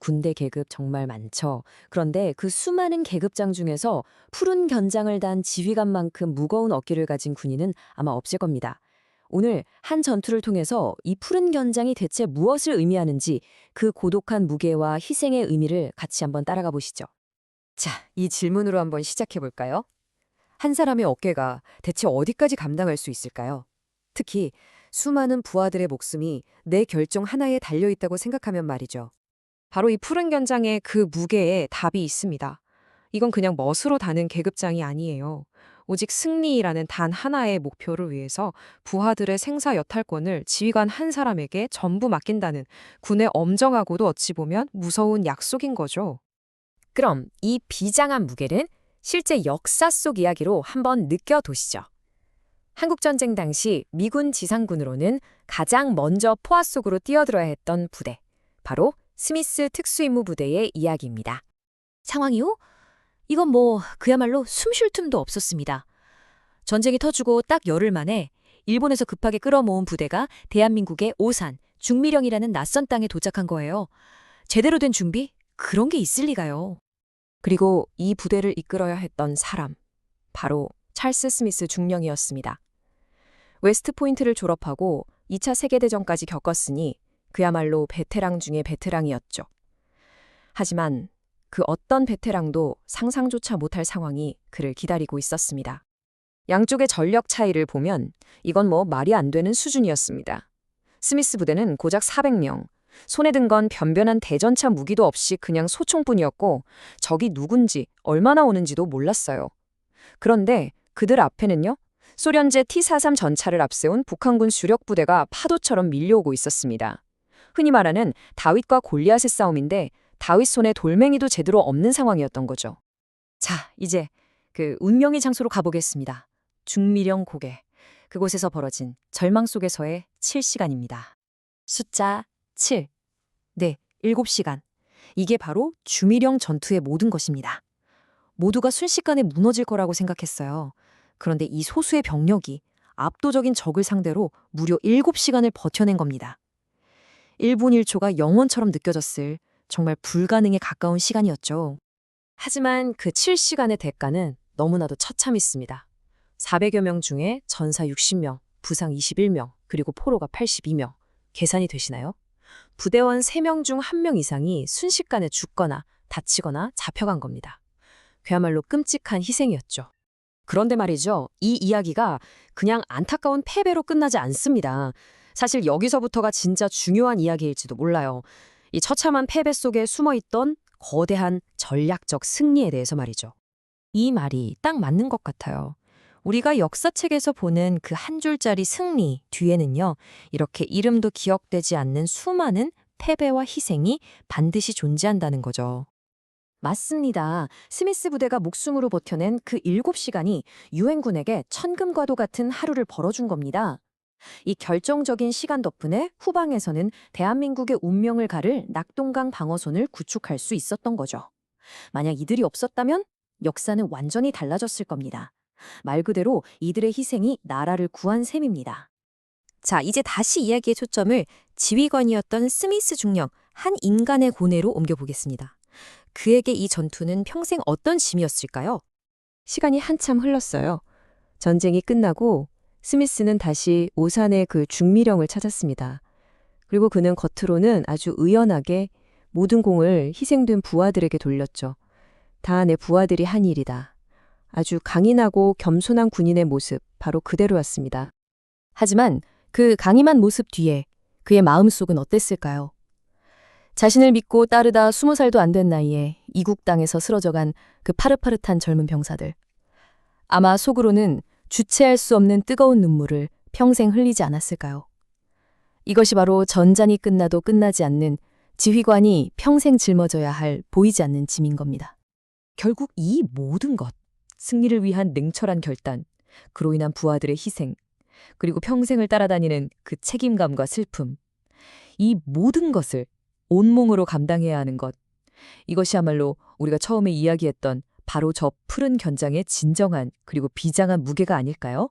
군대 계급 정말 많죠. 그런데 그 수많은 계급장 중에서 푸른 견장을 단 지휘관만큼 무거운 어깨를 가진 군인은 아마 없을 겁니다. 오늘 한 전투를 통해서 이 푸른 견장이 대체 무엇을 의미하는지 그 고독한 무게와 희생의 의미를 같이 한번 따라가 보시죠. 자, 이 질문으로 한번 시작해 볼까요? 한 사람의 어깨가 대체 어디까지 감당할 수 있을까요? 특히 수많은 부하들의 목숨이 내 결정 하나에 달려 있다고 생각하면 말이죠. 바로 이 푸른 견장의 그 무게에 답이 있습니다. 이건 그냥 멋으로 다는 계급장이 아니에요. 오직 승리라는 단 하나의 목표를 위해서 부하들의 생사 여탈권을 지휘관 한 사람에게 전부 맡긴다는 군의 엄정하고도 어찌 보면 무서운 약속인 거죠. 그럼 이 비장한 무게는 실제 역사 속 이야기로 한번 느껴보시죠. 한국전쟁 당시 미군 지상군으로는 가장 먼저 포화 속으로 뛰어들어야 했던 부대, 바로 스미스 특수임무부대의 이야기입니다. 상황이요? 이건 그야말로 숨 쉴 틈도 없었습니다. 전쟁이 터지고 딱 열흘 만에 일본에서 급하게 끌어모은 부대가 대한민국의 오산, 중미령이라는 낯선 땅에 도착한 거예요. 제대로 된 준비? 그런 게 있을 리가요. 그리고 이 부대를 이끌어야 했던 사람, 바로 찰스 스미스 중령이었습니다. 웨스트포인트를 졸업하고 2차 세계대전까지 겪었으니 그야말로 베테랑 중의 베테랑이었죠. 하지만 그 어떤 베테랑도 상상조차 못할 상황이 그를 기다리고 있었습니다. 양쪽의 전력 차이를 보면 이건 말이 안 되는 수준이었습니다. 스미스 부대는 고작 400명, 손에 든 건 변변한 대전차 무기도 없이 그냥 소총뿐이었고 적이 누군지 얼마나 오는지도 몰랐어요. 그런데 그들 앞에는요, 소련제 T-43 전차를 앞세운 북한군 주력 부대가 파도처럼 밀려오고 있었습니다. 흔히 말하는 다윗과 골리앗의 싸움인데 다윗 손에 돌멩이도 제대로 없는 상황이었던 거죠. 자, 이제 그 운명의 장소로 가보겠습니다. 중미령 고개. 그곳에서 벌어진 절망 속에서의 7시간입니다. 숫자 7. 네, 7시간. 이게 바로 주미령 전투의 모든 것입니다. 모두가 순식간에 무너질 거라고 생각했어요. 그런데 이 소수의 병력이 압도적인 적을 상대로 무려 7시간을 버텨낸 겁니다. 1분 1초가 영원처럼 느껴졌을 정말 불가능에 가까운 시간이었죠. 하지만 그 7시간의 대가는 너무나도 처참했습니다. 400여 명 중에 전사 60명, 부상 21명, 그리고 포로가 82명. 계산이 되시나요? 부대원 3명 중 1명 이상이 순식간에 죽거나 다치거나 잡혀간 겁니다. 그야말로 끔찍한 희생이었죠. 그런데 말이죠, 이 이야기가 그냥 안타까운 패배로 끝나지 않습니다. 사실 여기서부터가 진짜 중요한 이야기일지도 몰라요. 이 처참한 패배 속에 숨어있던 거대한 전략적 승리에 대해서 말이죠. 이 말이 딱 맞는 것 같아요. 우리가 역사책에서 보는 그 한 줄짜리 승리 뒤에는요, 이렇게 이름도 기억되지 않는 수많은 패배와 희생이 반드시 존재한다는 거죠. 맞습니다. 스미스 부대가 목숨으로 버텨낸 그 7시간이 유엔군에게 천금과도 같은 하루를 벌어준 겁니다. 이 결정적인 시간 덕분에 후방에서는 대한민국의 운명을 가를 낙동강 방어선을 구축할 수 있었던 거죠. 만약 이들이 없었다면 역사는 완전히 달라졌을 겁니다. 말 그대로 이들의 희생이 나라를 구한 셈입니다. 자, 이제 다시 이야기의 초점을 지휘관이었던 스미스 중령, 한 인간의 고뇌로 옮겨보겠습니다. 그에게 이 전투는 평생 어떤 짐이었을까요? 시간이 한참 흘렀어요. 전쟁이 끝나고 스미스는 다시 오산의 그 중미령을 찾았습니다. 그리고 그는 겉으로는 아주 의연하게 모든 공을 희생된 부하들에게 돌렸죠. 다 내 부하들이 한 일이다. 아주 강인하고 겸손한 군인의 모습, 바로 그대로였습니다. 하지만 그 강인한 모습 뒤에 그의 마음속은 어땠을까요? 자신을 믿고 따르다 20살도 안 된 나이에 이국 땅에서 쓰러져간 그 파릇파릇한 젊은 병사들. 아마 속으로는 주체할 수 없는 뜨거운 눈물을 평생 흘리지 않았을까요? 이것이 바로 전장이 끝나도 끝나지 않는 지휘관이 평생 짊어져야 할 보이지 않는 짐인 겁니다. 결국 이 모든 것, 승리를 위한 냉철한 결단, 그로 인한 부하들의 희생, 그리고 평생을 따라다니는 그 책임감과 슬픔, 이 모든 것을 온몸으로 감당해야 하는 것, 이것이야말로 우리가 처음에 이야기했던 바로 저 푸른 견장의 진정한 그리고 비장한 무게가 아닐까요?